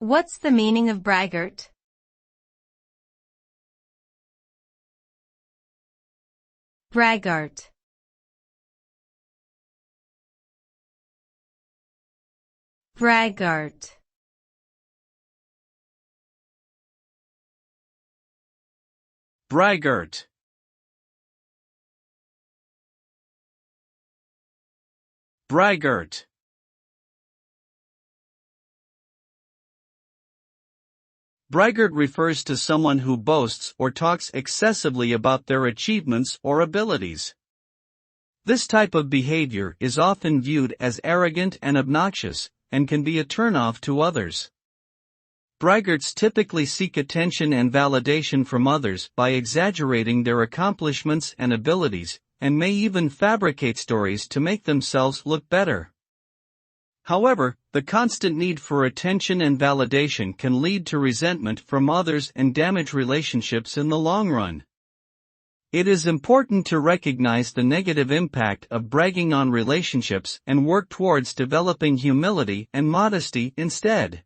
What's the meaning of braggart? Braggart. Braggart. Braggart. Braggart. Braggart refers to someone who boasts or talks excessively about their achievements or abilities. This type of behavior is often viewed as arrogant and obnoxious, and can be a turnoff to others. Braggarts typically seek attention and validation from others by exaggerating their accomplishments and abilities, and may even fabricate stories to make themselves look better. However, the constant need for attention and validation can lead to resentment from others and damage relationships in the long run. It is important to recognize the negative impact of bragging on relationships and work towards developing humility and modesty instead.